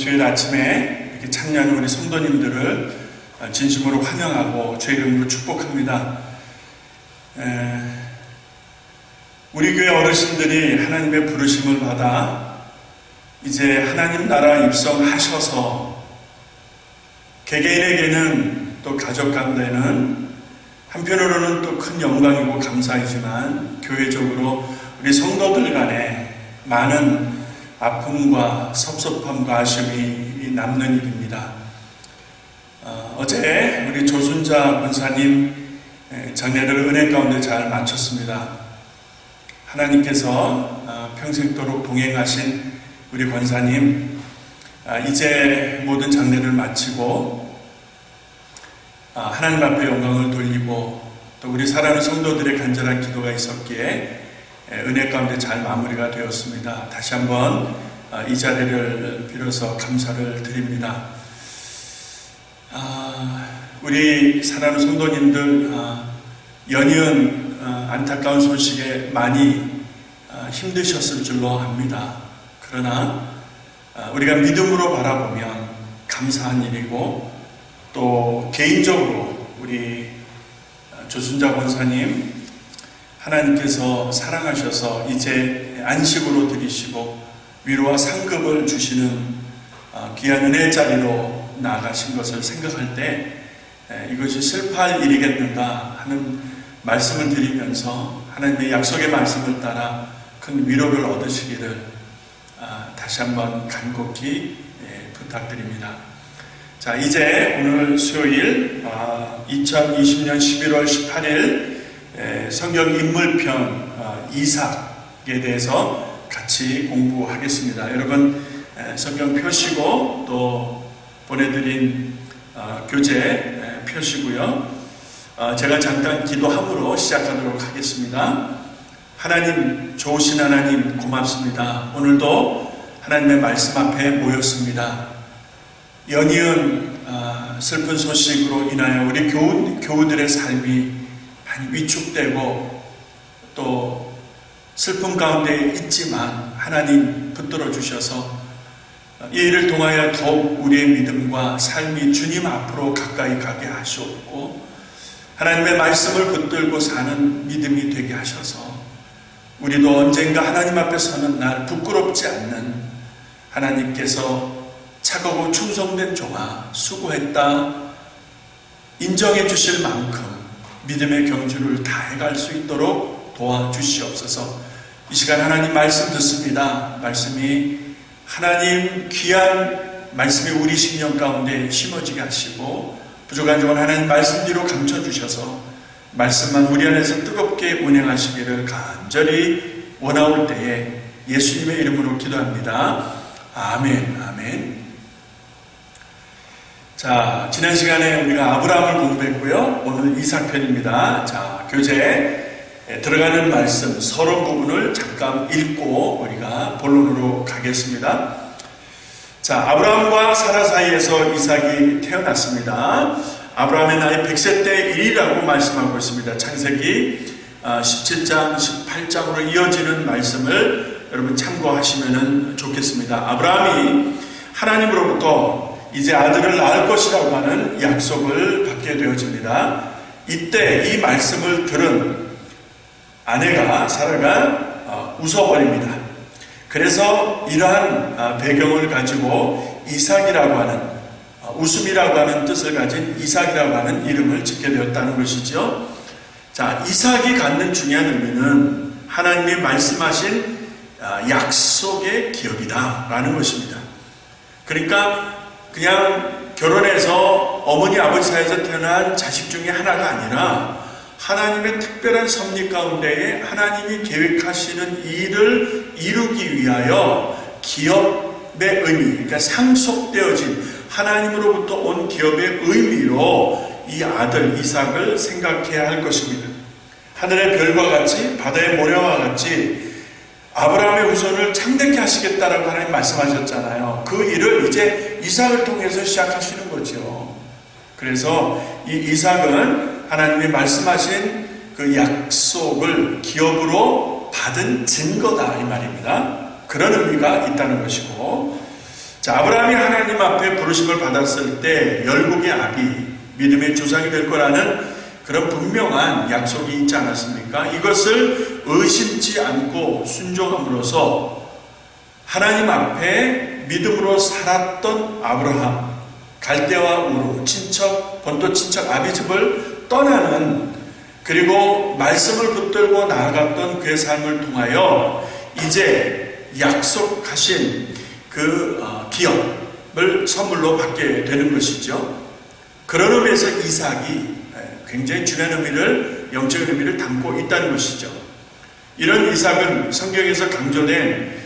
수요일 아침에 이렇게 참여하는 우리 성도님들을 진심으로 환영하고 주의 이름으로 축복합니다. 우리 교회 어르신들이 하나님의 부르심을 받아 이제 하나님 나라 입성하셔서 개개인에게는 또 가족 가운데는 한편으로는 또 큰 영광이고 감사이지만 교회적으로 우리 성도들 간에 많은 아픔과 섭섭함과 아쉬움이 남는 일입니다. 어제 우리 조순자 권사님 장례를 은혜 가운데 잘 마쳤습니다. 하나님께서 평생도록 동행하신 우리 권사님 이제 모든 장례를 마치고 하나님 앞에 영광을 돌리고 또 우리 사랑하는 성도들의 간절한 기도가 있었기에 은혜 가운데 잘 마무리가 되었습니다. 다시 한번 이 자리를 빌어서 감사를 드립니다. 우리 사랑하는 성도님들 연이은 안타까운 소식에 많이 힘드셨을 줄로 압니다. 그러나 우리가 믿음으로 바라보면 감사한 일이고 또 개인적으로 우리 조순자 권사님 하나님께서 사랑하셔서 이제 안식으로 드리시고 위로와 상급을 주시는 귀한 은혜의 자리로 나아가신 것을 생각할 때 이것이 슬퍼할 일이겠는가 하는 말씀을 드리면서 하나님의 약속의 말씀을 따라 큰 위로를 얻으시기를 다시 한번 간곡히 부탁드립니다. 자, 이제 오늘 수요일 2020년 11월 18일 성경 인물편 이삭에 대해서 같이 공부하겠습니다. 여러분 성경 펴시고 또 보내드린 교재 펴시고요. 제가 잠깐 기도함으로 시작하도록 하겠습니다. 하나님, 좋으신 하나님 고맙습니다. 오늘도 하나님의 말씀 앞에 모였습니다. 연이은 슬픈 소식으로 인하여 우리 교우들의 삶이 많이 위축되고 또 슬픔 가운데 있지만 하나님 붙들어 주셔서 이 일을 통하여 더욱 우리의 믿음과 삶이 주님 앞으로 가까이 가게 하시옵고 하나님의 말씀을 붙들고 사는 믿음이 되게 하셔서 우리도 언젠가 하나님 앞에 서는 날 부끄럽지 않는 하나님께서 차가고 충성된 종아 수고했다 인정해 주실 만큼 믿음의 경주를 다해갈 수 있도록 도와주시옵소서. 이 시간 하나님 말씀 듣습니다. 말씀이 하나님 귀한 말씀이 우리 심령 가운데 심어지게 하시고 부족한 점은 하나님 말씀 뒤로 감춰주셔서 말씀만 우리 안에서 뜨겁게 운행하시기를 간절히 원하올 때에 예수님의 이름으로 기도합니다. 아멘. 아멘. 자, 지난 시간에 우리가 아브라함을 공부했고요. 오늘 이삭편입니다. 자, 교재에 들어가는 말씀 서론 부분을 잠깐 읽고 우리가 본론으로 가겠습니다. 자, 아브라함과 사라 사이에서 이삭이 태어났습니다. 아브라함의 나이 100세 때 1이라고 말씀하고 있습니다. 창세기 17장, 18장으로 이어지는 말씀을 여러분 참고하시면 좋겠습니다. 아브라함이 하나님으로부터 이제 아들을 낳을 것이라고 하는 약속을 받게 되어집니다. 이때 이 말씀을 들은 아내가 사라가 웃어버립니다. 그래서 이러한 배경을 가지고 이삭이라고 하는 웃음이라고 하는 뜻을 가진 이삭이라고 하는 이름을 짓게 되었다는 것이죠. 자, 이삭이 갖는 중요한 의미는 하나님이 말씀하신 약속의 기업이다 라는 것입니다. 그러니까 그냥 결혼해서 어머니 아버지 사이에서 태어난 자식 중에 하나가 아니라 하나님의 특별한 섭리 가운데에 하나님이 계획하시는 일을 이루기 위하여 기업의 의미, 그러니까 상속되어진 하나님으로부터 온 기업의 의미로 이 아들 이삭을 생각해야 할 것입니다. 하늘의 별과 같이 바다의 모래와 같이 아브라함의 후손을 창대케 하시겠다라고 하나님 말씀하셨잖아요. 그 일을 이제 이삭을 통해서 시작하시는 거죠. 그래서 이 이삭은 하나님이 말씀하신 그 약속을 기업으로 받은 증거다 이 말입니다. 그런 의미가 있다는 것이고 자, 아브라함이 하나님 앞에 부르심을 받았을 때 열국의 아비, 믿음의 조상이 될 거라는 그런 분명한 약속이 있지 않았습니까? 이것을 의심치 않고 순종함으로써 하나님 앞에 믿음으로 살았던 아브라함, 갈대와 우르, 친척, 본토 친척 아비집을 떠나는, 그리고 말씀을 붙들고 나아갔던 그의 삶을 통하여 이제 약속하신 그 기업을 선물로 받게 되는 것이죠. 그런 의미에서 이삭이 굉장히 중요한 의미를, 영적인 의미를 담고 있다는 것이죠. 이런 이삭은 성경에서 강조된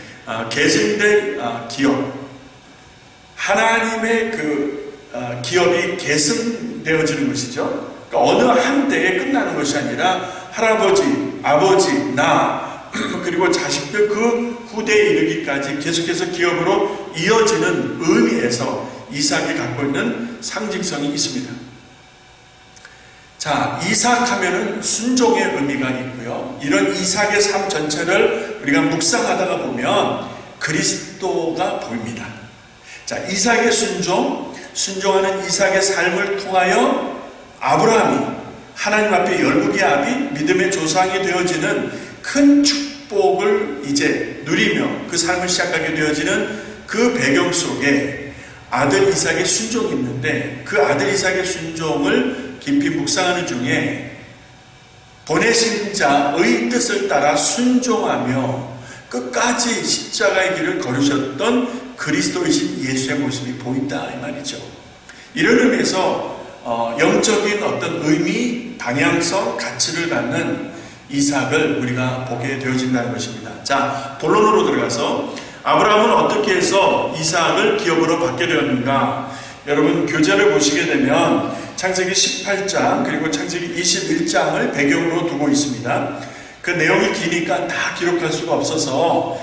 계승된 기업, 하나님의 그 기업이 계승되어지는 것이죠. 그러니까 어느 한때에 끝나는 것이 아니라 할아버지, 아버지, 나 그리고 자식들 그 후대에 이르기까지 계속해서 기업으로 이어지는 의미에서 이삭이 갖고 있는 상징성이 있습니다. 자, 이삭 하면은 순종의 의미가 있고요. 이런 이삭의 삶 전체를 우리가 묵상하다가 보면 그리스도가 보입니다. 자, 이삭의 순종하는 이삭의 삶을 통하여 아브라함이 하나님 앞에 열국의 아비, 믿음의 조상이 되어지는 큰 축복을 이제 누리며 그 삶을 시작하게 되어지는 그 배경 속에 아들 이삭의 순종이 있는데, 그 아들 이삭의 순종을 깊이 묵상하는 중에 보내신 자의 뜻을 따라 순종하며 끝까지 십자가의 길을 걸으셨던 그리스도이신 예수의 모습이 보인다 이 말이죠. 이런 의미에서 영적인 어떤 의미, 방향성, 가치를 갖는 이삭을 우리가 보게 되어진다는 것입니다. 자, 본론으로 들어가서 아브라함은 어떻게 해서 이삭을 기업으로 받게 되었는가? 여러분 교재를 보시게 되면 창세기 18장 그리고 창세기 21장을 배경으로 두고 있습니다. 그 내용이 기니까 다 기록할 수가 없어서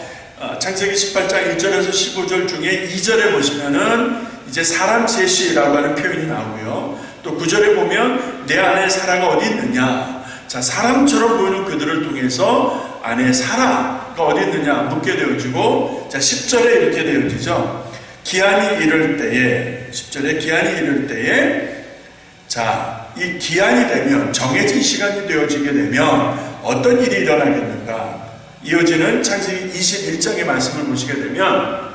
창세기 18장 1절에서 15절 중에 2절에 보시면은 이제 사람 셋이라고 하는 표현이 나오고요. 또 9절에 보면 내 아내 사라가 어디 있느냐. 자, 사람처럼 보이는 그들을 통해서 아내 사라가 어디 있느냐 묻게 되어지고, 자, 10절에 이렇게 되어지죠. 기한이 이를 때에, 10절에 기한이 이를 때에, 자, 이 기한이 되면, 정해진 시간이 되어지게 되면 어떤 일이 일어나겠는가? 이어지는 창세기 21장의 말씀을 보시게 되면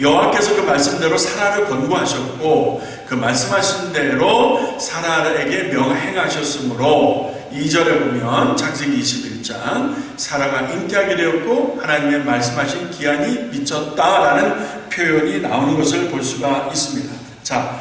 여호와께서 그 말씀대로 사라를 권고하셨고 그 말씀하신 대로 사라에게 명행하셨으므로 2절에 보면 창세기 21장 사라가 잉태하게 되었고 하나님의 말씀하신 기한이 미쳤다라는 표현이 나오는 것을 볼 수가 있습니다. 자,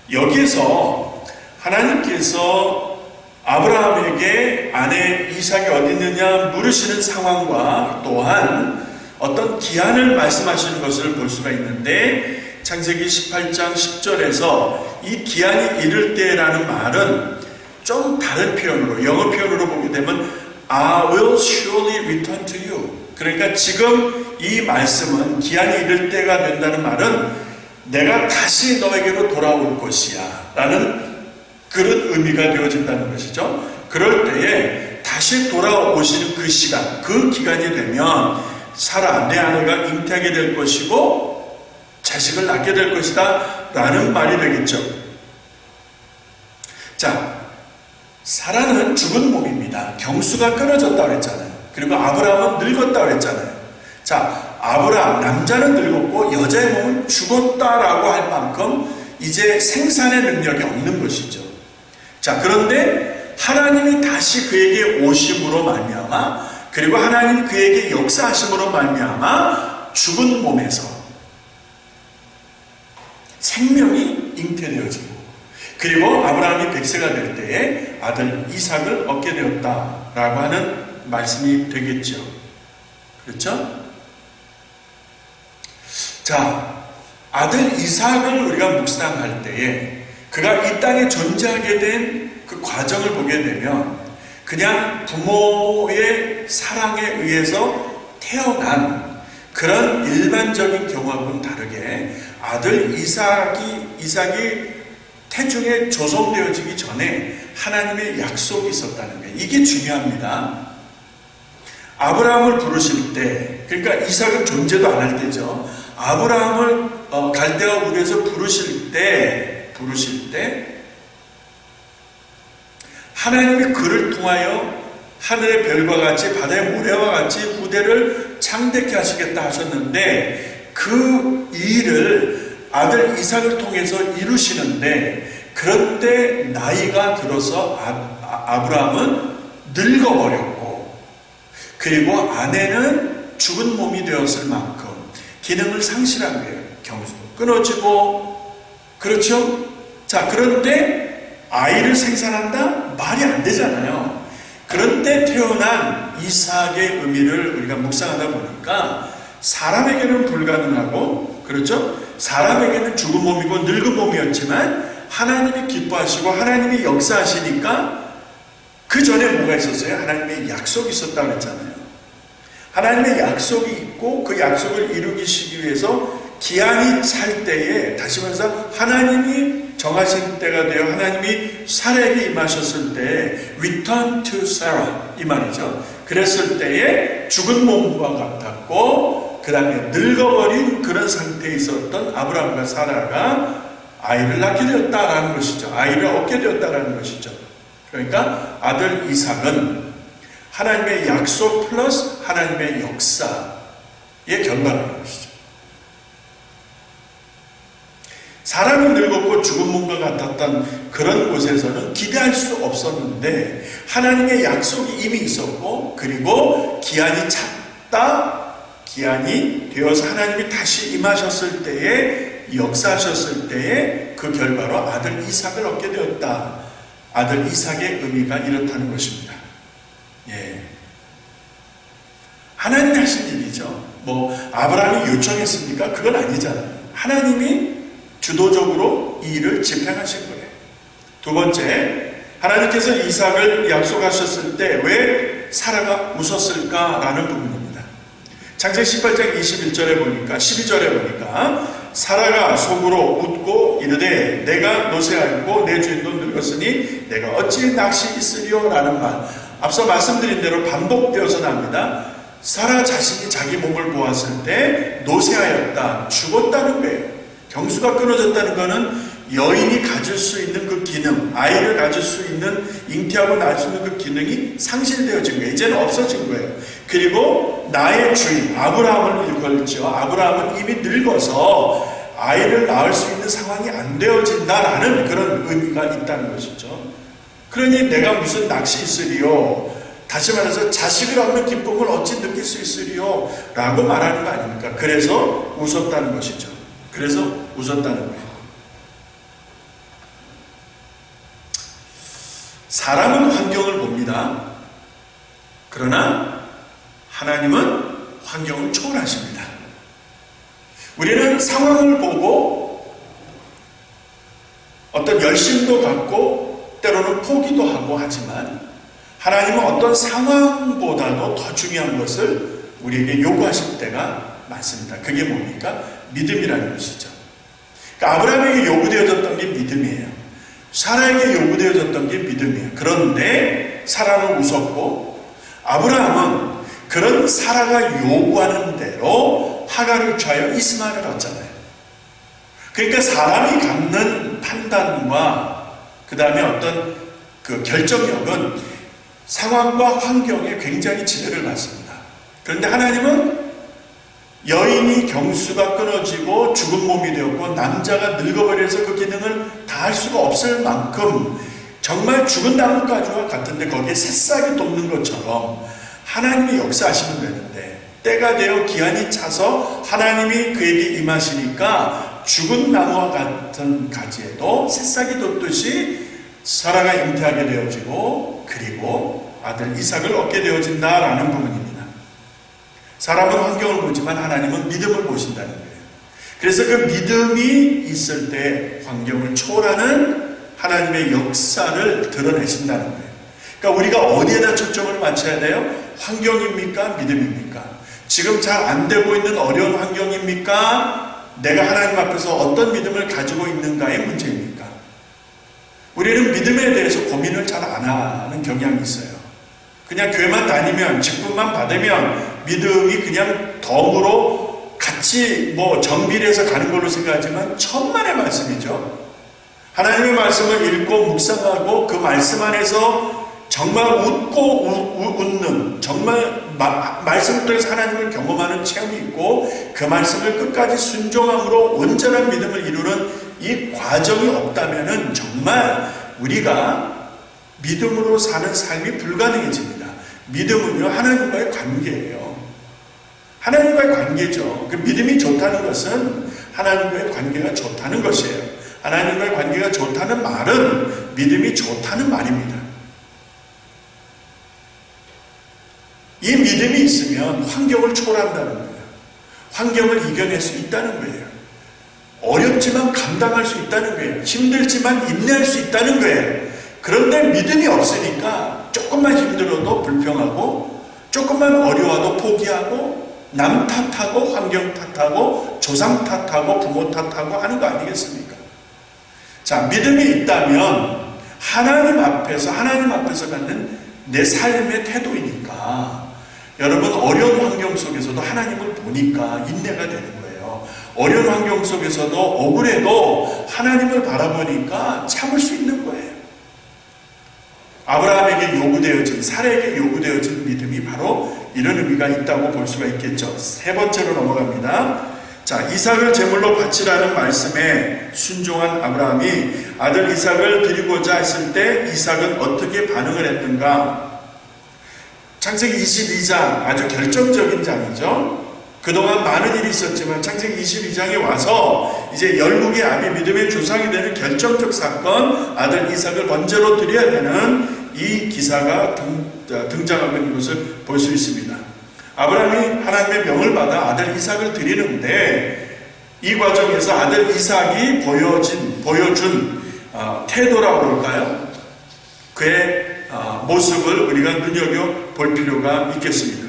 여기에서 하나님께서 아브라함에게 아내 이삭이 어디 있느냐 물으시는 상황과 또한 어떤 기한을 말씀하시는 것을 볼 수가 있는데, 창세기 18장 10절에서 이 기한이 이를 때라는 말은 좀 다른 표현으로, 영어 표현으로 보게 되면 I will surely return to you. 그러니까 지금 이 말씀은 기한이 이를 때가 된다는 말은 내가 다시 너에게로 돌아올 것이야 라는 그런 의미가 되어진다는 것이죠. 그럴 때에 다시 돌아오시는 그 시간, 그 기간이 되면 사라, 내 아내가 잉태하게 될 것이고 자식을 낳게 될 것이다 라는 말이 되겠죠. 자, 사라는 죽은 몸입니다. 경수가 끊어졌다고 했잖아요. 그리고 아브라함은 늙었다고 했잖아요. 자, 아브라함, 남자는 늙었고 여자의 몸은 죽었다라고 할 만큼 이제 생산의 능력이 없는 것이죠. 자, 그런데 하나님이 다시 그에게 오심으로 말미암아, 그리고 하나님이 그에게 역사하심으로 말미암아 죽은 몸에서 생명이 잉태되어지고, 그리고 아브라함이 100세가 될 때에 아들 이삭을 얻게 되었다라고 하는 말씀이 되겠죠. 그렇죠? 자, 아들 이삭을 우리가 묵상할 때에 그가 이 땅에 존재하게 된 그 과정을 보게 되면 그냥 부모의 사랑에 의해서 태어난 그런 일반적인 경우하고는 다르게 아들 이삭이 태중에 조성되어지기 전에 하나님의 약속이 있었다는 거예요. 이게 중요합니다. 아브라함을 부르실 때, 그러니까 이삭은 존재도 안 할 때죠. 아브라함을 갈대아 우르에서 부르실 때 하나님이 그를 통하여 하늘의 별과 같이 바다의 모래와 같이 후대를 창대케 하시겠다 하셨는데 그 일을 아들 이삭을 통해서 이루시는데, 그런데 나이가 들어서 아브라함은 늙어버렸고, 그리고 아내는 죽은 몸이 되었을 만큼 기능을 상실한 거예요. 경수도 끊어지고, 그렇죠? 자, 그런데 아이를 생산한다? 말이 안 되잖아요. 그런데 태어난 이삭의 의미를 우리가 묵상하다 보니까 사람에게는 불가능하고, 그렇죠? 사람에게는 죽은 몸이고 늙은 몸이었지만 하나님이 기뻐하시고 하나님이 역사하시니까 그 전에 뭐가 있었어요? 하나님의 약속이 있었다고 했잖아요. 하나님의 약속이 있고 그 약속을 이루시기 위해서 기한이 찰 때에, 다시 말해서 하나님이 정하신 때가 되어 하나님이 사라에게 임하셨을 때에 return to Sarah 이 말이죠. 그랬을 때에 죽은 몸과 같았고, 그 다음에 늙어버린 그런 상태에 있었던 아브라함과 사라가 아이를 낳게 되었다라는 것이죠. 아이를 얻게 되었다라는 것이죠. 그러니까 아들 이삭은 하나님의 약속 플러스 하나님의 역사의 결과라는 것이죠. 사람은 늙었고 죽은 몸과 같았던 그런 곳에서는 기대할 수 없었는데 하나님의 약속이 이미 있었고, 그리고 기한이 찼다, 기한이 되어서 하나님이 다시 임하셨을 때에, 역사하셨을 때에 그 결과로 아들 이삭을 얻게 되었다. 아들 이삭의 의미가 이렇다는 것입니다. 예. 하나님이 하신 일이죠. 아브라함이 요청했습니까? 그건 아니잖아요. 하나님이 주도적으로 이 일을 집행하신 거예요. 두 번째, 하나님께서 이삭을 약속하셨을 때 왜 사라가 웃었을까라는 부분입니다. 창세기 18장 21절에 보니까, 12절에 보니까 사라가 속으로 웃고 이르되 내가 노쇠하였고 내 주인도 늙었으니 내가 어찌 낚시 있으리요? 라는 말, 앞서 말씀드린 대로 반복되어서 납니다. 사라 자신이 자기 몸을 보았을 때 노쇠하였다, 죽었다는 거예요. 경수가 끊어졌다는 것은 여인이 가질 수 있는 그 기능, 아이를 가질 수 있는, 잉태하고 낳을 수 있는 그 기능이 상실되어진 거예요. 이제는 없어진 거예요. 그리고 나의 주인 아브라함을 일컬죠. 아브라함은 이미 늙어서 아이를 낳을 수 있는 상황이 안 되어진다라는 그런 의미가 있다는 것이죠. 그러니 내가 무슨 낚시 있으리요? 다시 말해서 자식을 얻는 기쁨을 어찌 느낄 수 있으리요? 라고 말하는 거 아닙니까? 그래서 웃었다는 것이죠. 그래서 웃었다는 거예요. 사람은 환경을 봅니다. 그러나 하나님은 환경을 초월하십니다. 우리는 상황을 보고 어떤 열심도 갖고 때로는 포기도 하고 하지만, 하나님은 어떤 상황보다도 더 중요한 것을 우리에게 요구하실 때가 많습니다. 그게 뭡니까? 믿음이라는 것이죠. 그러니까 아브라함에게 요구되어졌던 게 믿음이에요. 사라에게 요구되어졌던 게 믿음이에요. 그런데 사라는 웃었고, 아브라함은 그런 사라가 요구하는 대로 하갈을 취하여 이스마엘을 얻잖아요. 그러니까 사람이 갖는 판단과 그 다음에 어떤 그 결정력은 상황과 환경에 굉장히 지배를 받습니다. 그런데 하나님은 여인이 경수가 끊어지고 죽은 몸이 되었고 남자가 늙어버려서 그 기능을 다 할 수가 없을 만큼 정말 죽은 나뭇가지와 같은데 거기에 새싹이 돋는 것처럼 하나님이 역사하시면 되는데, 때가 되어 기한이 차서 하나님이 그에게 임하시니까 죽은 나무와 같은 가지에도 새싹이 돋듯이 사라가 잉태하게 되어지고, 그리고 아들 이삭을 얻게 되어진다라는 부분입니다. 사람은 환경을 보지만 하나님은 믿음을 보신다는 거예요. 그래서 그 믿음이 있을 때 환경을 초월하는 하나님의 역사를 드러내신다는 거예요. 그러니까 우리가 어디에다 초점을 맞춰야 돼요? 환경입니까? 믿음입니까? 지금 잘 안 되고 있는 어려운 환경입니까? 내가 하나님 앞에서 어떤 믿음을 가지고 있는가의 문제입니까? 우리는 믿음에 대해서 고민을 잘 안 하는 경향이 있어요. 그냥 교회만 다니면, 직분만 받으면 믿음이 그냥 덤으로 같이 정비례해서 가는 걸로 생각하지만 천만의 말씀이죠. 하나님의 말씀을 읽고 묵상하고 그 말씀 안에서 정말 웃고 웃는, 정말 말씀을 통해서 하나님을 경험하는 체험이 있고 그 말씀을 끝까지 순종함으로 온전한 믿음을 이루는 이 과정이 없다면 정말 우리가 믿음으로 사는 삶이 불가능해집니다. 믿음은요, 하나님과의 관계예요. 하나님과의 관계죠. 그 믿음이 좋다는 것은 하나님과의 관계가 좋다는 것이에요. 하나님과의 관계가 좋다는 말은 믿음이 좋다는 말입니다. 이 믿음이 있으면 환경을 초월한다는 거예요. 환경을 이겨낼 수 있다는 거예요. 어렵지만 감당할 수 있다는 거예요. 힘들지만 인내할 수 있다는 거예요. 그런데 믿음이 없으니까 조금만 힘들어도 불평하고 조금만 어려워도 포기하고 남 탓하고 환경 탓하고 조상 탓하고 부모 탓하고 하는 거 아니겠습니까? 자, 믿음이 있다면 하나님 앞에서 갖는 내 삶의 태도이니까 여러분 어려운 환경 속에서도 하나님을 보니까 인내가 되는 거예요. 어려운 환경 속에서도 억울해도 하나님을 바라보니까 참을 수 있는 거예요. 아브라함에게 요구되어진, 사라에게 요구되어진 믿음이 바로 이런 의미가 있다고 볼 수가 있겠죠. 세 번째로 넘어갑니다. 자, 이삭을 제물로 바치라는 말씀에 순종한 아브라함이 아들 이삭을 드리고자 했을 때 이삭은 어떻게 반응을 했는가? 창세기 22장 아주 결정적인 장이죠. 그동안 많은 일이 있었지만 창세기 22장에 와서 이제 열국의 아비 믿음의 조상이 되는 결정적 사건, 아들 이삭을 번제로 드려야 되는 이 기사가 등장하고 있는 것을 볼 수 있습니다. 아브라함이 하나님의 명을 받아 아들 이삭을 드리는데 이 과정에서 아들 이삭이 보여준 태도라고 할까요? 그의 모습을 우리가 눈여겨볼 필요가 있겠습니다.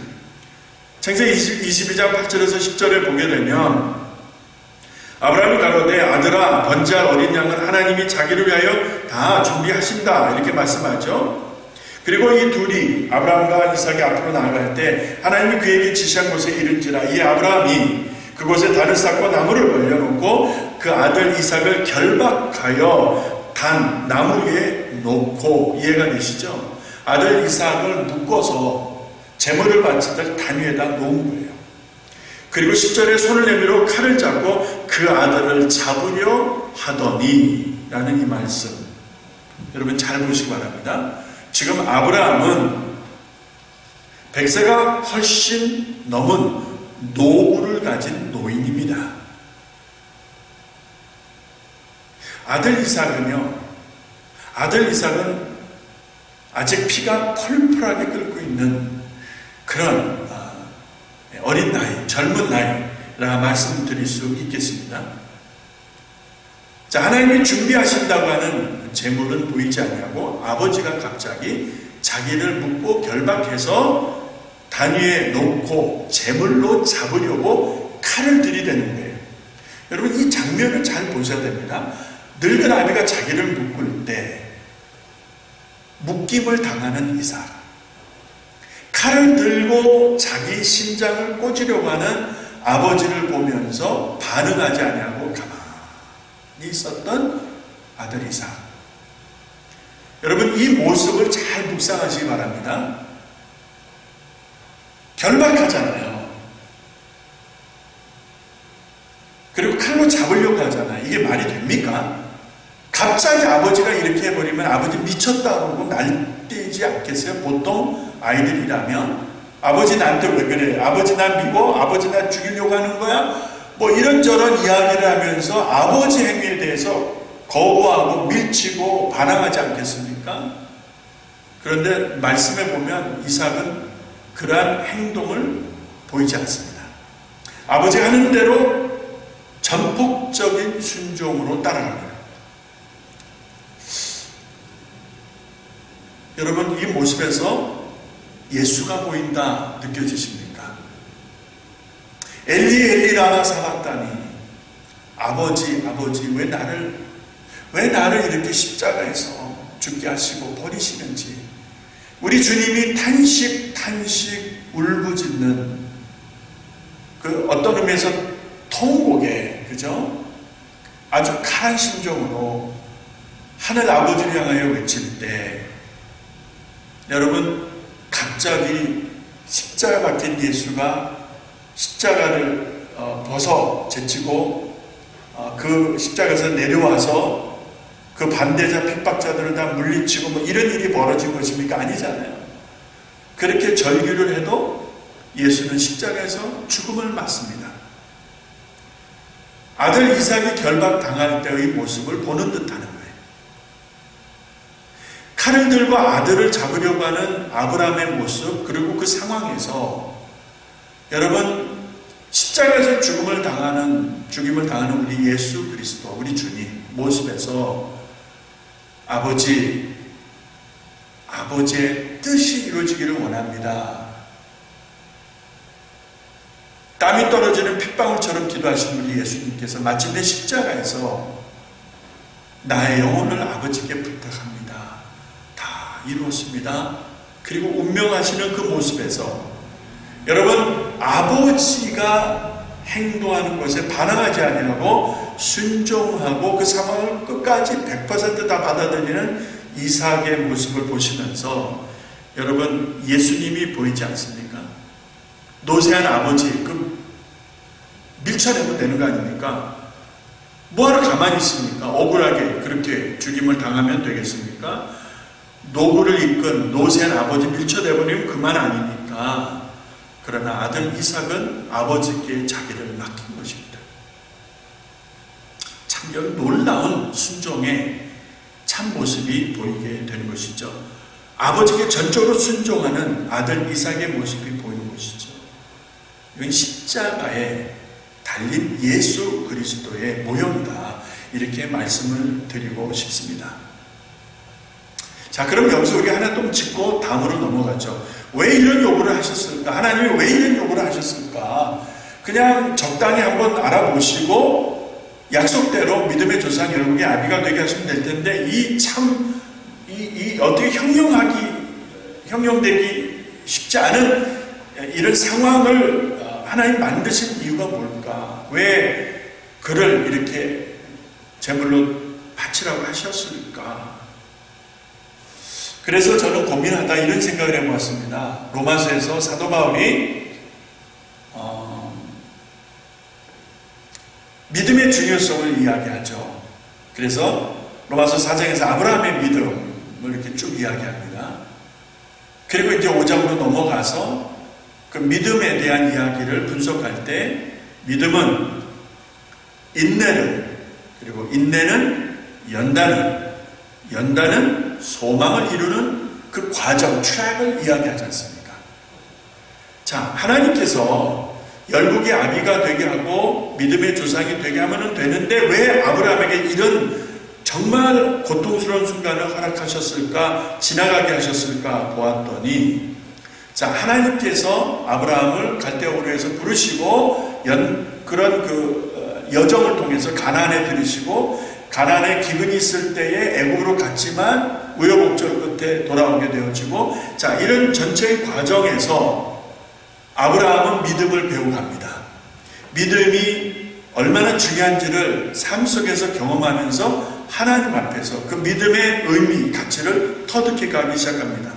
창세기 22장 8절에서 10절에 보게 되면 아브라함이 가로되 아들아 번제할 어린 양은 하나님이 자기를 위하여 다 준비하신다 이렇게 말씀하죠. 그리고 이 둘이 아브라함과 이삭이 앞으로 나아갈 때 하나님이 그에게 지시한 곳에 이른지라 이 아브라함이 그곳에 단을 쌓고 나무를 벌려놓고 그 아들 이삭을 결박하여 단 나무 위에 놓고, 이해가 되시죠? 아들 이삭을 묶어서 제물을 바치듯 단 위에다 놓은 거예요. 그리고 10절에 손을 내밀어 칼을 잡고 그 아들을 잡으려 하더니 라는 이 말씀 여러분 잘 보시기 바랍니다. 지금 아브라함은 100세가 훨씬 넘은 노후를 가진 노인입니다. 아들 이삭은 아직 피가 펄펄하게 끓고 있는 그런 어린 나이, 젊은 나이라 말씀드릴 수 있겠습니다. 자, 하나님이 준비하신다고 하는 제물은 보이지 아니하고 아버지가 갑자기 자기를 묶고 결박해서 단위에 놓고 제물로 잡으려고 칼을 들이대는 거예요. 여러분 이 장면을 잘 보셔야 됩니다. 늙은 아비가 자기를 묶을 때 묶임을 당하는 이삭, 칼을 들고 자기 심장을 꽂으려고 하는 아버지를 보면서 반응하지 아니하고 가만히 있었던 아들 이삭. 여러분 이 모습을 잘 묵상하시기 바랍니다. 결박하잖아요. 그리고 칼로 잡으려고 하잖아요. 이게 말이 됩니까? 갑자기 아버지가 이렇게 해버리면 아버지 미쳤다고 날뛰지 않겠어요? 보통 아이들이라면 아버지 나한테 왜 그래? 아버지 나 미워? 아버지 나 죽이려고 하는 거야? 뭐 이런저런 이야기를 하면서 아버지 행위에 대해서 거부하고 밀치고 반항하지 않겠습니까? 그런데 말씀에 보면 이삭은 그러한 행동을 보이지 않습니다. 아버지가 하는 대로 전폭적인 순종으로 따라갑니다. 여러분 이 모습에서 예수가 보인다 느껴지십니까? 엘리 엘리 라마 사박다니, 아버지 왜 나를 이렇게 십자가에서 죽게 하시고 버리시는지, 우리 주님이 탄식 울부짖는 그 어떤 의미에서 통곡에, 그죠? 아주 강한 심정으로 하늘 아버지를 향하여 외칠 때, 여러분, 갑자기 십자가 박힌 예수가 십자가를 벗어 제치고 그 십자가에서 내려와서 그 반대자 핍박자들을 다 물리치고 뭐 이런 일이 벌어진 것입니까? 아니잖아요. 그렇게 절규를 해도 예수는 십자가에서 죽음을 맞습니다. 아들 이삭이 결박당할 때의 모습을 보는 듯하는 거예요. 칼을 들고 아들을 잡으려고 하는 아브라함의 모습, 그리고 그 상황에서 여러분, 십자가에서 죽임을 당하는 우리 예수 그리스도, 우리 주님 모습에서 아버지의 뜻이 이루어지기를 원합니다. 땀이 떨어지는 핏방울처럼 기도하신 우리 예수님께서 마침내 십자가에서 나의 영혼을 아버지께 부탁합니다. 다 이루었습니다. 그리고 운명하시는 그 모습에서 여러분, 아버지가 행동하는 것에 반항하지 아니하고 순종하고 그 상황을 끝까지 100% 다 받아들이는 이삭의 모습을 보시면서 여러분, 예수님이 보이지 않습니까? 노쇠한 아버지, 그 밀쳐내면 되는 거 아닙니까? 뭐하러 가만히 있습니까? 억울하게 그렇게 죽임을 당하면 되겠습니까? 노구를 이끈 노쇠한 아버지 밀쳐내버리면 그만 아닙니까? 그러나 아들 이삭은 아버지께 자기를 맡긴 것입니다. 참 여기 놀라운 순종의 참 모습이 보이게 되는 것이죠. 아버지께 전적으로 순종하는 아들 이삭의 모습이 보이는 것이죠. 이건 십자가에 달린 예수 그리스도의 모형이다, 이렇게 말씀을 드리고 싶습니다. 자, 그럼 여기서 우리 하나 좀 짚고 다음으로 넘어가죠. 왜 이런 요구를 하셨을까? 하나님이 왜 이런 요구를 하셨을까? 그냥 적당히 한번 알아보시고 약속대로 믿음의 조상 열국의 아비가 되게 하시면 될 텐데, 이 어떻게 형용되기 쉽지 않은 이런 상황을 하나님 만드신 이유가 뭘까? 왜 그를 이렇게 제물로 바치라고 하셨을까? 그래서 저는 고민하다 이런 생각을 해보았습니다. 로마서에서 사도 바울이 믿음의 중요성을 이야기하죠. 그래서 로마서 4장에서 아브라함의 믿음을 이렇게 쭉 이야기합니다. 그리고 이제 5장으로 넘어가서 그 믿음에 대한 이야기를 분석할 때, 믿음은 인내를, 그리고 인내는 연단은 소망을 이루는 그 과정, 트랙을 이야기하지 않습니까? 자, 하나님께서 열국의 아비가 되게 하고 믿음의 조상이 되게 하면 되는데 왜 아브라함에게 이런 정말 고통스러운 순간을 허락하셨을까, 지나가게 하셨을까 보았더니, 자, 하나님께서 아브라함을 갈대아우르에서 부르시고 그런 그 여정을 통해서 가나안에 들이시고, 가나안에 기근이 있을 때에 애굽으로 갔지만 우여곡절 끝에 돌아오게 되어지고, 자, 이런 전체의 과정에서 아브라함은 믿음을 배워갑니다. 믿음이 얼마나 중요한지를 삶 속에서 경험하면서 하나님 앞에서 그 믿음의 의미, 가치를 터득해 가기 시작합니다.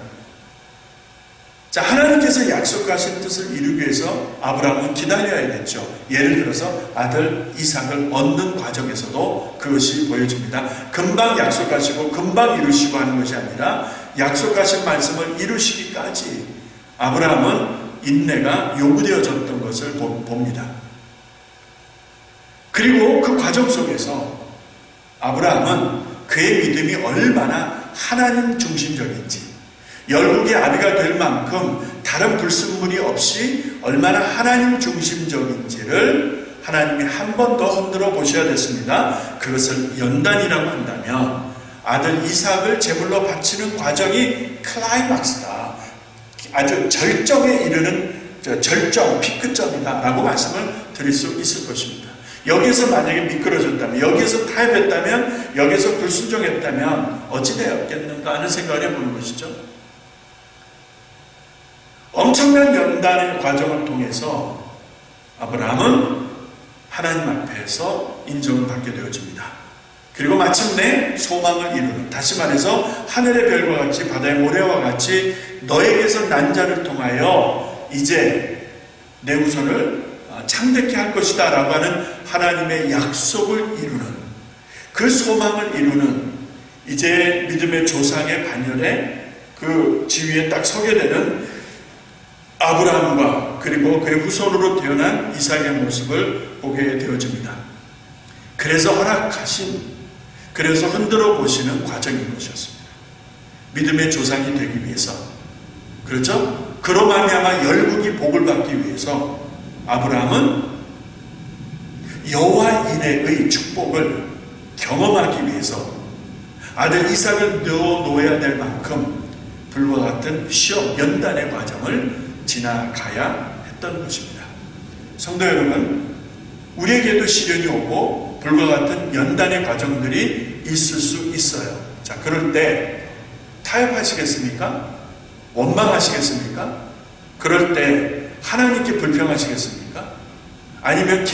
자, 하나님께서 약속하신 뜻을 이루기 위해서 아브라함은 기다려야겠죠. 예를 들어서 아들 이삭을 얻는 과정에서도 그것이 보여집니다. 금방 약속하시고 금방 이루시고 하는 것이 아니라 약속하신 말씀을 이루시기까지 아브라함은 인내가 요구되어졌던 것을 봅니다. 그리고 그 과정 속에서 아브라함은 그의 믿음이 얼마나 하나님 중심적인지, 열국의 아비가 될 만큼 다른 불순물이 없이 얼마나 하나님 중심적인지를 하나님이 한 번 더 흔들어 보셔야 됐습니다. 그것을 연단이라고 한다면 아들 이삭을 제물로 바치는 과정이 클라이막스다, 아주 절정에 이르는 절정, 피크점이다 라고 말씀을 드릴 수 있을 것입니다. 여기에서 만약에 미끄러졌다면, 여기에서 타협했다면, 여기에서 불순종했다면 어찌 되었겠는가 하는 생각을 해보는 것이죠. 엄청난 연단의 과정을 통해서 아브라함은 하나님 앞에서 인정을 받게 되어집니다. 그리고 마침내 소망을 이루는, 다시 말해서 하늘의 별과 같이 바다의 모래와 같이 너에게서 난 자를 통하여 이제 내 후손을 창대케 할 것이다 라고 하는 하나님의 약속을 이루는, 그 소망을 이루는, 이제 믿음의 조상의 반열에 그 지위에 딱 서게 되는 아브라함과 그리고 그의 후손으로 태어난 이삭의 모습을 보게 되어집니다. 그래서 허락하신, 그래서 흔들어 보시는 과정인 것이었습니다. 믿음의 조상이 되기 위해서, 그렇죠? 그로 말미암아 열국이 복을 받기 위해서 아브라함은 여호와 이레의 축복을 경험하기 위해서 아들 이삭을 놓아야 될 만큼 불과 같은 시험, 연단의 과정을 지나가야 했던 것입니다. 성도 여러분, 우리에게도 시련이 오고 불과 같은 연단의 과정들이 있을 수 있어요. 자, 그럴 때 타협하시겠습니까? 원망하시겠습니까? 그럴 때 하나님께 불평하시겠습니까? 아니면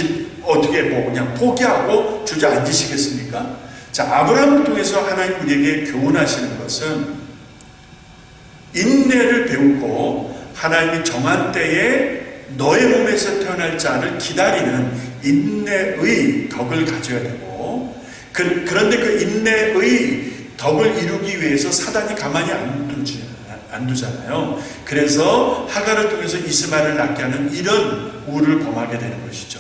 어떻게 그냥 포기하고 주저앉으시겠습니까? 자, 아브라함을 통해서 하나님 우리에게 교훈하시는 것은 인내를 배우고 하나님이 정한 때에 너의 몸에서 태어날 자를 기다리는 인내의 덕을 가져야 되고, 그런데 그 인내의 덕을 이루기 위해서 사단이 가만히 안 두잖아요. 그래서 하갈을 통해서 이스마엘을 낳게 하는 이런 우를 범하게 되는 것이죠.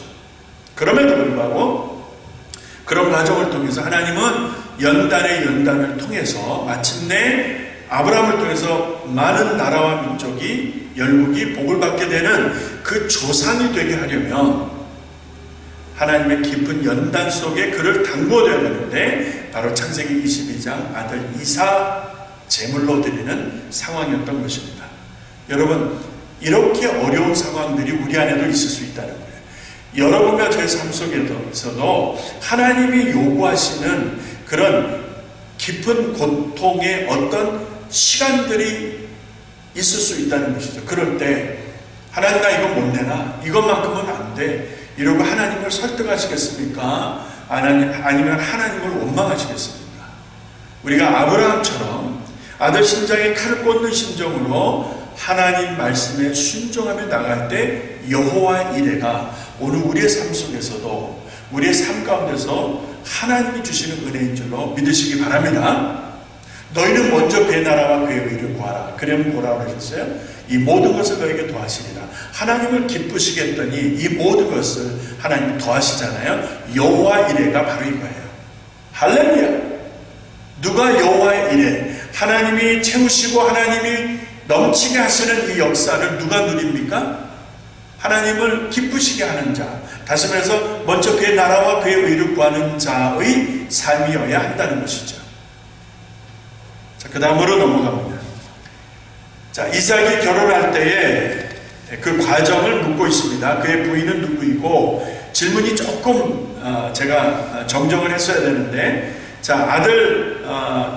그럼에도 불구하고 그런 과정을 통해서 하나님은 연단을 통해서 마침내 아브라함을 통해서 많은 나라와 민족이, 열국이 복을 받게 되는 그 조상이 되게 하려면 하나님의 깊은 연단 속에 그를 담궈둬야 되는데, 바로 창세기 22장 아들 이삭 제물로 드리는 상황이었던 것입니다. 여러분, 이렇게 어려운 상황들이 우리 안에도 있을 수 있다는 거예요. 여러분과 저의 삶 속에서도 하나님이 요구하시는 그런 깊은 고통의 어떤 시간들이 있을 수 있다는 것이죠. 그럴 때 하나님, 나 이거 못 내나? 이것만큼은 안 돼. 이러고 하나님을 설득하시겠습니까? 아니면 하나님을 원망하시겠습니까? 우리가 아브라함처럼 아들 심장에 칼을 꽂는 심정으로 하나님 말씀에 순종하며 나갈 때 여호와 이레가 오늘 우리의 삶 속에서도, 우리의 삶 가운데서 하나님이 주시는 은혜인 줄로 믿으시기 바랍니다. 너희는 먼저 그의 나라와 그의 의를 구하라. 그러면 뭐라고 하셨어요? 이 모든 것을 너에게 더하시리라. 하나님을 기쁘시게 했더니 이 모든 것을 하나님이 더하시잖아요. 여호와 이레가 바로 이거예요. 할렐루야. 누가 여호와의 이레, 하나님이 채우시고 하나님이 넘치게 하시는 이 역사를 누가 누립니까? 하나님을 기쁘시게 하는 자, 다시 말해서 먼저 그의 나라와 그의 의를 구하는 자의 삶이어야 한다는 것이죠. 자, 그 다음으로 넘어갑니다. 자, 이삭이 결혼할 때에 그 과정을 묻고 있습니다. 그의 부인은 누구이고, 질문이 조금 제가 정정을 했어야 되는데, 자, 아들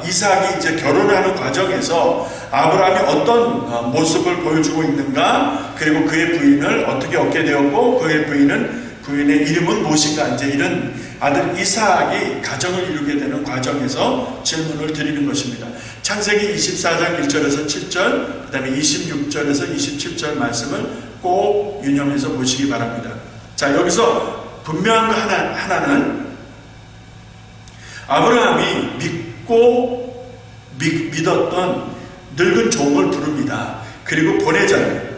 이삭이 이제 결혼하는 과정에서 아브라함이 어떤 모습을 보여주고 있는가, 그리고 그의 부인을 어떻게 얻게 되었고, 그의 부인의 이름은 무엇인가, 이제 이런 아들 이삭이 가정을 이루게 되는 과정에서 질문을 드리는 것입니다. 창세기 24장 1절에서 7절, 그 다음에 26절에서 27절 말씀을 꼭 유념해서 보시기 바랍니다. 자, 여기서 분명한 거 하나는 아브라함이 믿었던 늙은 종을 부릅니다. 그리고 보내잖아요.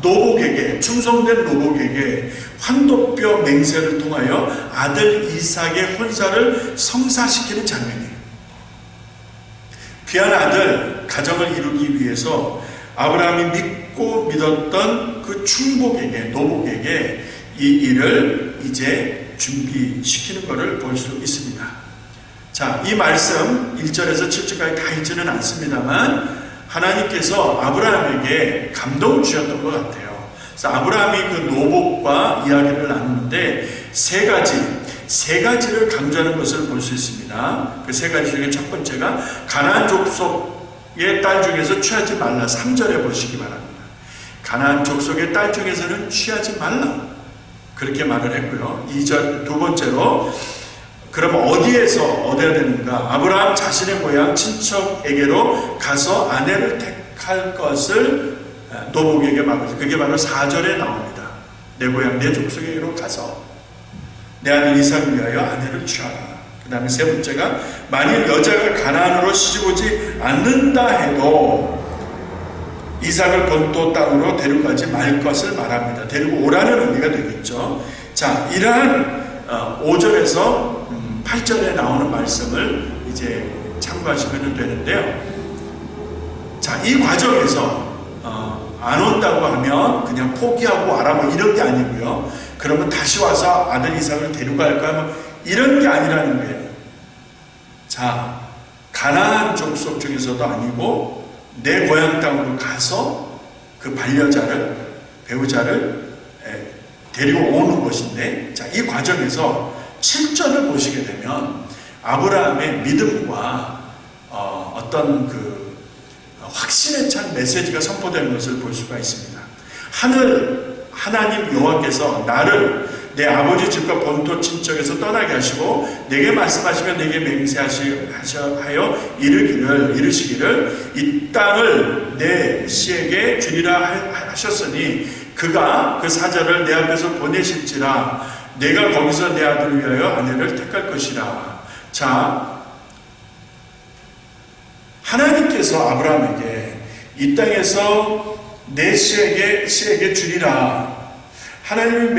노복에게, 충성된 노복에게 환도뼈 맹세를 통하여 아들 이삭의 혼사를 성사시키는 장면이에요. 귀한 아들 가정을 이루기 위해서 아브라함이 믿었던 그 충복에게, 노복에게 이 일을 이제 준비시키는 것을 볼 수 있습니다. 자, 이 말씀 1절에서 7절까지 다 있지는 않습니다만 하나님께서 아브라함에게 감동을 주셨던 것 같아요. 그래서 아브라함이 그 노복과 이야기를 나누는데 세 가지를 강조하는 것을 볼 수 있습니다. 그 세 가지 중에 첫 번째가 가나안 족속의 딸 중에서 취하지 말라. 3절에 보시기 바랍니다. 가나안 족속의 딸 중에서는 취하지 말라. 그렇게 말을 했고요. 2절 두 번째로 그럼 어디에서 얻어야 되는가? 아브라함 자신의 고향 친척에게로 가서 아내를 택할 것을 노복에게 말하죠. 그게 바로 4절에 나옵니다. 내 고향 내 족속에게로 가서 내 아들 이삭을 위하여 아내를 취하라. 그 다음에 세 번째가 만일 여자가 가나안으로 시집오지 않는다 해도 이삭을 본토 땅으로 데려가지 말 것을 말합니다. 데리고 오라는 의미가 되겠죠. 자, 이러한 5절에서 8절에 나오는 말씀을 이제 참고하시면 되는데요. 자, 이 과정에서 안 온다고 하면 그냥 포기하고 와라 뭐 이런 게 아니고요. 그러면 다시 와서 아들 이삭을 데려갈까 뭐 이런 게 아니라는 거예요. 자, 가나안 족속 중에서도 아니고 내 고향 땅으로 가서 그 반려자를 배우자를 데리고 오는 것인데, 자, 이 과정에서 7절을 보시게 되면 아브라함의 믿음과 어떤 그 확신에 찬 메시지가 선포되는 것을 볼 수가 있습니다. 하나님 여호와께서 나를 내 아버지 집과 본토 친척에서 떠나게 하시고 내게 말씀하시며 내게 맹세하여 이르시기를 이 땅을 내 씨에게 주리라 하셨으니 그가 그 사자를 내 앞에서 보내실지라 내가 거기서 내 아들을 위하여 아내를 택할 것이라. 자, 하나님께서 아브라함에게 이 땅에서 내 씨에게 주리라. 하나님이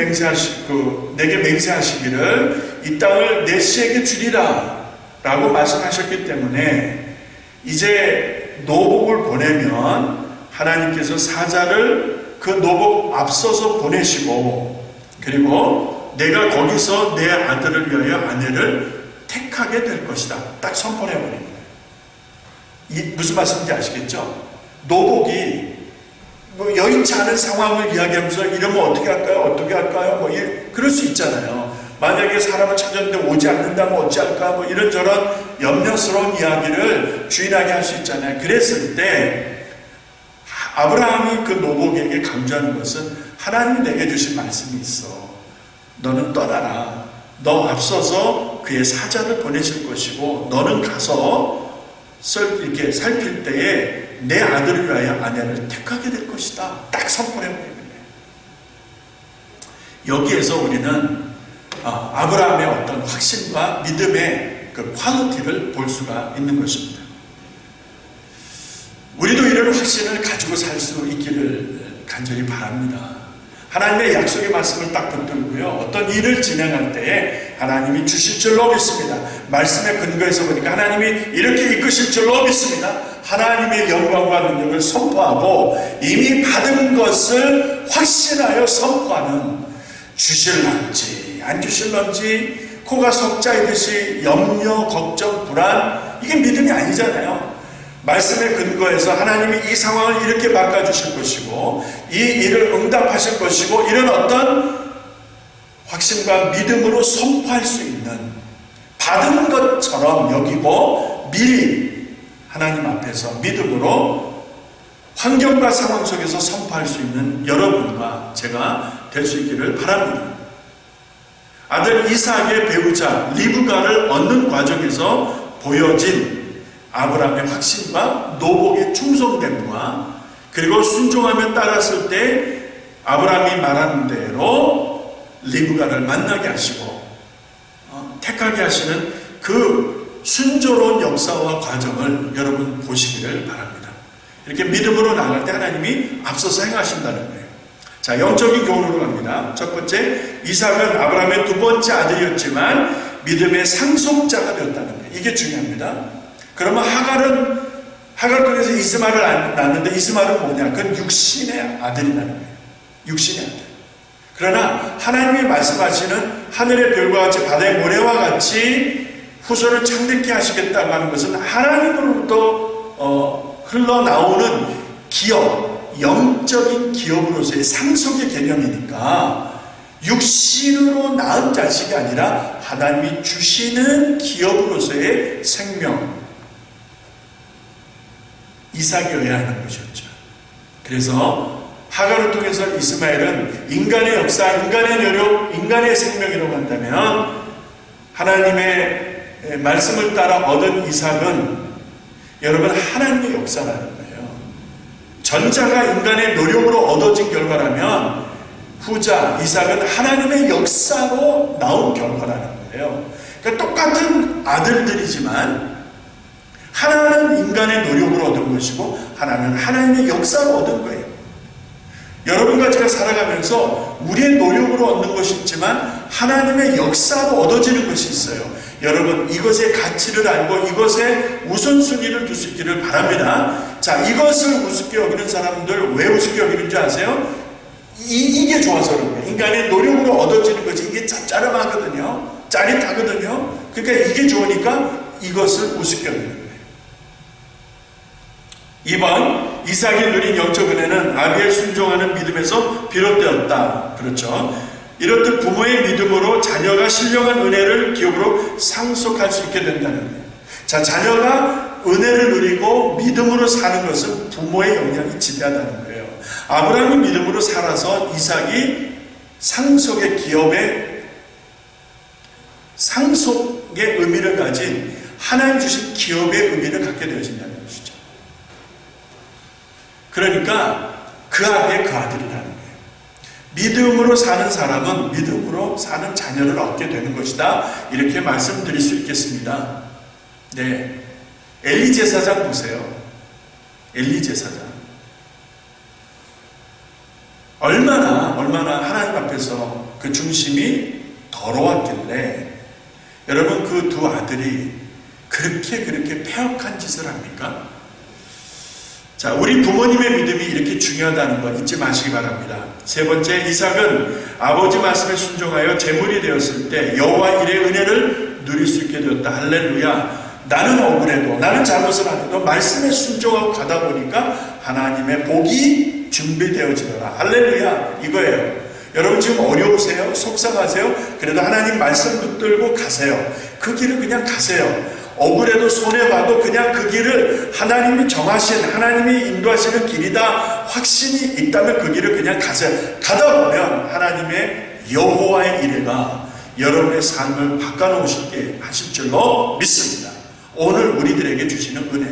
내게 맹세하시기를 이 땅을 내 씨에게 주리라 라고 말씀하셨기 때문에 이제 노복을 보내면 하나님께서 사자를 그 노복 앞서서 보내시고 그리고 내가 거기서 내 아들을 위하여 아내를 택하게 될 것이다. 딱 선포해버린 거예요. 무슨 말씀인지 아시겠죠? 노복이 뭐 여의치 않은 상황을 이야기하면서 이러면 어떻게 할까요? 뭐 그럴 수 있잖아요. 만약에 사람을 찾았는데 오지 않는다면 어찌할까? 뭐 이런저런 염려스러운 이야기를 주인하게 할 수 있잖아요. 그랬을 때 아브라함이 그 노복에게 강조하는 것은 하나님이 내게 주신 말씀이 있어. 너는 떠나라. 너 앞서서 그의 사자를 보내실 것이고 너는 가서 이렇게 살필 때에 내 아들을 위하여 아내를 택하게 될 것이다. 딱 선포해버리는 거예요. 여기에서 우리는 아브라함의 어떤 확신과 믿음의 그 퀄리티를 볼 수가 있는 것입니다. 우리도 이런 확신을 가지고 살 수 있기를 간절히 바랍니다. 하나님의 약속의 말씀을 딱 붙들고요. 어떤 일을 진행할 때에 하나님이 주실 줄로 믿습니다. 말씀의 근거에서 보니까 하나님이 이렇게 이끄실 줄로 믿습니다. 하나님의 영광과 능력을 선포하고 이미 받은 것을 확신하여 선포하는 주실런지 안 주실런지 코가 석자이듯이 염려, 걱정, 불안 이게 믿음이 아니잖아요. 말씀의 근거에서 하나님이 이 상황을 이렇게 바꿔주실 것이고 이 일을 응답하실 것이고 이런 어떤 확신과 믿음으로 선포할 수 있는 받은 것처럼 여기고 미리 하나님 앞에서 믿음으로 환경과 상황 속에서 선포할 수 있는 여러분과 제가 될 수 있기를 바랍니다. 아들 이삭의 배우자 리브가를 얻는 과정에서 보여진 아브라함의 확신과 노복의 충성됨과 그리고 순종하며 따랐을 때 아브라함이 말하는 대로 리브가를 만나게 하시고 택하게 하시는 그 순조로운 역사와 과정을 여러분 보시기를 바랍니다. 이렇게 믿음으로 나갈 때 하나님이 앞서서 행하신다는 거예요. 자, 영적인 교훈으로 갑니다. 첫 번째, 이삭은 아브라함의 두 번째 아들이었지만 믿음의 상속자가 되었다는 거예요. 이게 중요합니다. 그러면 하갈 통해서 이스마엘을 낳았는데 이스마엘은 뭐냐? 그건 육신의 아들이라는 거예요. 육신의 아들. 그러나 하나님이 말씀하시는 하늘의 별과 같이 바다의 모래와 같이 후손을 창대케 하시겠다고 하는 것은 하나님으로부터 흘러나오는 기업, 영적인 기업으로서의 상속의 개념이니까 육신으로 낳은 자식이 아니라 하나님이 주시는 기업으로서의 생명, 이삭이어야 하는 것이었죠. 그래서 하갈을 통해서 이스마엘은 인간의 역사, 인간의 노력, 인간의 생명이라고 한다면 하나님의 말씀을 따라 얻은 이삭은 여러분 하나님의 역사라는 거예요. 전자가 인간의 노력으로 얻어진 결과라면 후자 이삭은 하나님의 역사로 나온 결과라는 거예요. 그러니까 똑같은 아들들이지만 하나는 인간의 노력으로 얻은 것이고 하나는 하나님의 역사로 얻은 거예요. 여러분과 제가 살아가면서 우리의 노력으로 얻는 것이 있지만 하나님의 역사로 얻어지는 것이 있어요. 여러분 이것의 가치를 알고 이것에 우선순위를 둘 수 있기를 바랍니다. 자, 이것을 우습게 여기는 사람들 왜 우습게 여기는지 아세요? 이게 좋아서 그런 거예요. 인간의 노력으로 얻어지는 것이 이게 짭짤하거든요. 짜릿하거든요. 그러니까 이게 좋으니까 이것을 우습게 여기는 거예요. 2번, 이삭이 누린 영적 은혜는 아비의 순종하는 믿음에서 비롯되었다. 그렇죠. 이렇듯 부모의 믿음으로 자녀가 신령한 은혜를 기업으로 상속할 수 있게 된다는 거예요. 자, 자녀가 은혜를 누리고 믿음으로 사는 것은 부모의 영향이 지대하다는 거예요. 아브라함이 믿음으로 살아서 이삭이 상속의 기업의 상속의 의미를 가진 하나님 주신 기업의 의미를 갖게 되어진다는 것이죠. 그러니까 그 아비의 그 아들이라는 거예요. 믿음으로 사는 사람은 믿음으로 사는 자녀를 얻게 되는 것이다. 이렇게 말씀드릴 수 있겠습니다. 네, 엘리 제사장 보세요. 엘리 제사장 얼마나 하나님 앞에서 그 중심이 더러웠길래 여러분 그 두 아들이 그렇게 폐역한 짓을 합니까? 자, 우리 부모님의 믿음이 이렇게 중요하다는 거 잊지 마시기 바랍니다. 세 번째, 이삭은 아버지 말씀에 순종하여 제물이 되었을 때 여호와 일의 은혜를 누릴 수 있게 되었다. 할렐루야. 나는 억울해도 나는 잘못을 안 해도 말씀에 순종하고 가다 보니까 하나님의 복이 준비되어지더라. 할렐루야. 이거예요. 여러분 지금 어려우세요? 속상하세요? 그래도 하나님 말씀 붙들고 가세요. 그 길을 그냥 가세요. 억울해도 손해봐도 그냥 그 길을 하나님이 정하신, 하나님이 인도하시는 길이다 확신이 있다면 그 길을 그냥 가세요. 가다 보면 하나님의 여호와의 이레가 여러분의 삶을 바꿔놓으시게 하실 줄로 믿습니다. 오늘 우리들에게 주시는 은혜,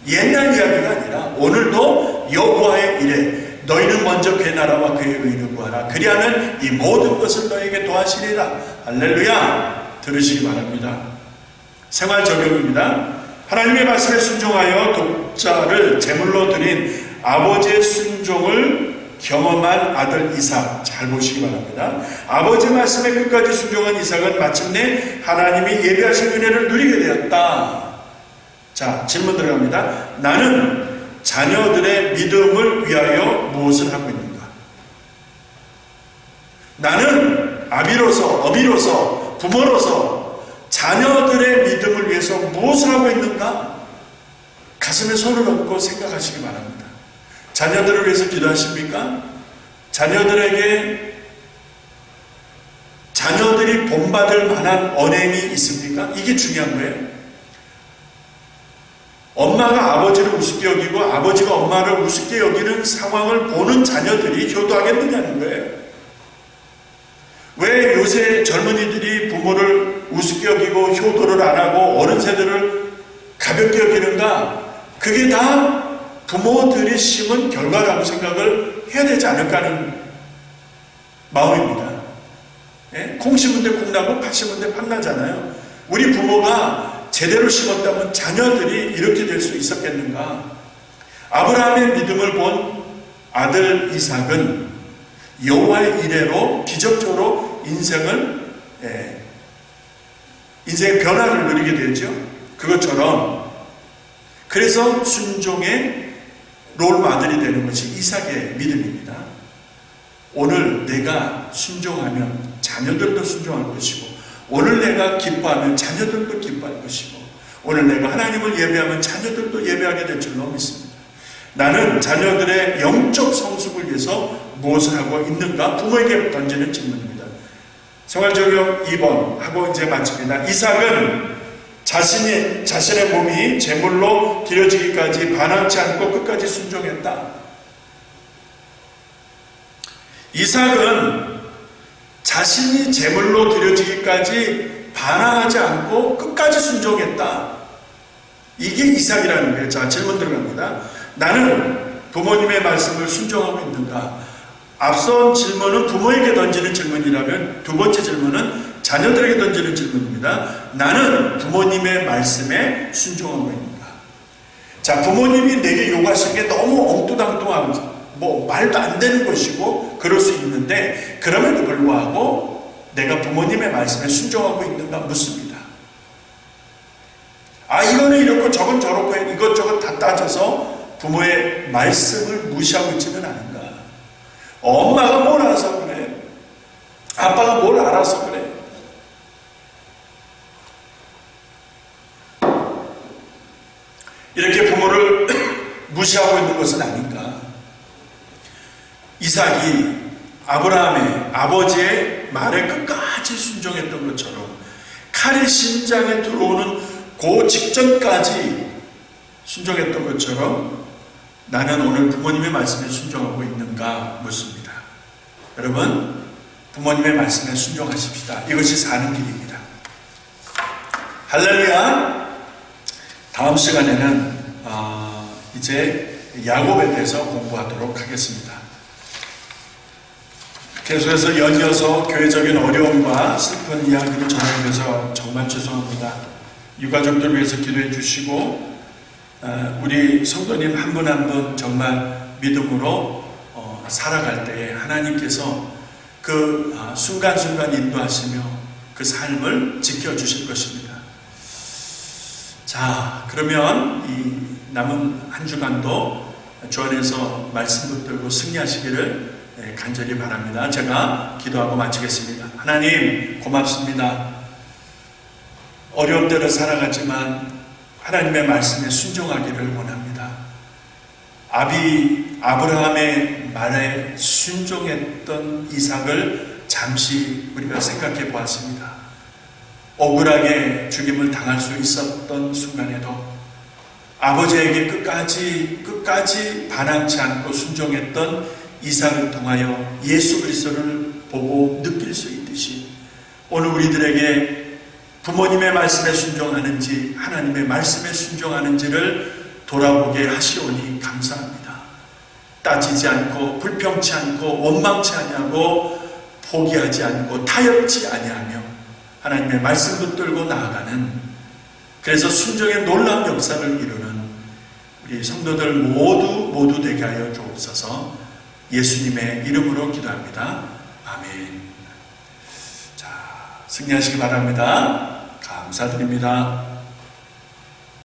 옛날 이야기가 아니라 오늘도 여호와의 이레, 너희는 먼저 그의 나라와 그의 의를 구하라. 그리하면 이 모든 것을 너에게 도하시리라. 할렐루야. 들으시기 바랍니다. 생활 적용입니다. 하나님의 말씀에 순종하여 독자를 제물로 드린 아버지의 순종을 경험한 아들 이삭, 잘 보시기 바랍니다. 아버지 말씀에 끝까지 순종한 이삭은 마침내 하나님이 예비하신 은혜를 누리게 되었다. 자, 질문 들어갑니다. 나는 자녀들의 믿음을 위하여 무엇을 하고 있는가? 나는 아비로서, 어미로서, 부모로서 자녀들의 믿음을 위해서 무엇을 하고 있는가? 가슴에 손을 얹고 생각하시기 바랍니다. 자녀들을 위해서 기도하십니까? 자녀들에게 자녀들이 본받을 만한 언행이 있습니까? 이게 중요한 거예요. 엄마가 아버지를 우습게 여기고 아버지가 엄마를 우습게 여기는 상황을 보는 자녀들이 효도하겠느냐는 거예요. 왜 요새 젊은이들이 부모를 우습게 여기고 효도를 안 하고 어른 세대를 가볍게 여기는가? 그게 다 부모들이 심은 결과라고 생각을 해야 되지 않을까 하는 마음입니다. 예? 콩 심은 데 콩 나고 팥 심은 데 팥 나잖아요. 우리 부모가 제대로 심었다면 자녀들이 이렇게 될 수 있었겠는가? 아브라함의 믿음을 본 아들 이삭은 여호와의 이레로 기적적으로 인생의 변화를 누리게 되죠. 그것처럼 그래서 순종의 롤마들이 되는 것이 이삭의 믿음입니다. 오늘 내가 순종하면 자녀들도 순종할 것이고, 오늘 내가 기뻐하면 자녀들도 기뻐할 것이고, 오늘 내가 하나님을 예배하면 자녀들도 예배하게 될 줄로 믿습니다. 나는 자녀들의 영적 성숙을 위해서 무엇을 하고 있는가? 부모에게 던지는 질문입니다. 생활적용 2번 하고 이제 마칩니다. 이삭은 자신의 몸이 제물로 드려지기까지 반항치 않고 끝까지 순종했다. 이삭은 자신이 제물로 드려지기까지 반항하지 않고 끝까지 순종했다. 이게 이삭이라는 거예요. 자, 질문 들어갑니다. 나는 부모님의 말씀을 순종하고 있는가? 앞선 질문은 부모에게 던지는 질문이라면 두 번째 질문은 자녀들에게 던지는 질문입니다. 나는 부모님의 말씀에 순종하고 있는가? 자, 부모님이 내게 요구하신 게 너무 엉뚱당뚱한 말도 안 되는 것이고 그럴 수 있는데 그럼에도 불구하고 내가 부모님의 말씀에 순종하고 있는가 묻습니다. 이거는 이렇고 저건 저렇고 이것저것 다 따져서 부모의 말씀을 무시하고 있지는 않은가. 엄마가 뭘 알아서 그래. 아빠가 뭘 알아서 그래. 이렇게 부모를 무시하고 있는 것은 아닌가. 이삭이 아브라함의 아버지의 말에 끝까지 순종했던 것처럼 칼이 심장에 들어오는 그 직전까지 순종했던 것처럼 나는 오늘 부모님의 말씀에 순종하고 있는가 묻습니다. 여러분, 부모님의 말씀에 순종하십시다. 이것이 사는 길입니다. 할렐루야. 다음 시간에는 이제 야곱에 대해서 공부하도록 하겠습니다. 계속해서 연이어서 교회적인 어려움과 슬픈 이야기를 전해드려서 정말 죄송합니다. 유가족들 위해서 기도해 주시고 우리 성도님 한 분 한 분 정말 믿음으로 살아갈 때에 하나님께서 그 순간순간 인도하시며 그 삶을 지켜주실 것입니다. 자, 그러면 이 남은 한 주간도 주 안에서 말씀 붙들고 승리하시기를 간절히 바랍니다. 제가 기도하고 마치겠습니다. 하나님 고맙습니다. 어려운 때를 살아가지만 하나님의 말씀에 순종하기를 원합니다. 아브라함의 말에 순종했던 이삭을 잠시 우리가 생각해 보았습니다. 억울하게 죽임을 당할 수 있었던 순간에도 아버지에게 끝까지 반항치 않고 순종했던 이삭을 통하여 예수 그리스도를 보고 느낄 수 있듯이 오늘 우리들에게 부모님의 말씀에 순종하는지 하나님의 말씀에 순종하는지를 돌아보게 하시오니 감사합니다. 따지지 않고 불평치 않고 원망치 아니하고 포기하지 않고 타협치 아니하며 하나님의 말씀 붙들고 나아가는, 그래서 순종의 놀라운 역사를 이루는 우리 성도들 모두 되게 하여 주옵소서. 예수님의 이름으로 기도합니다. 아멘. 자, 승리하시기 바랍니다. 감사드립니다.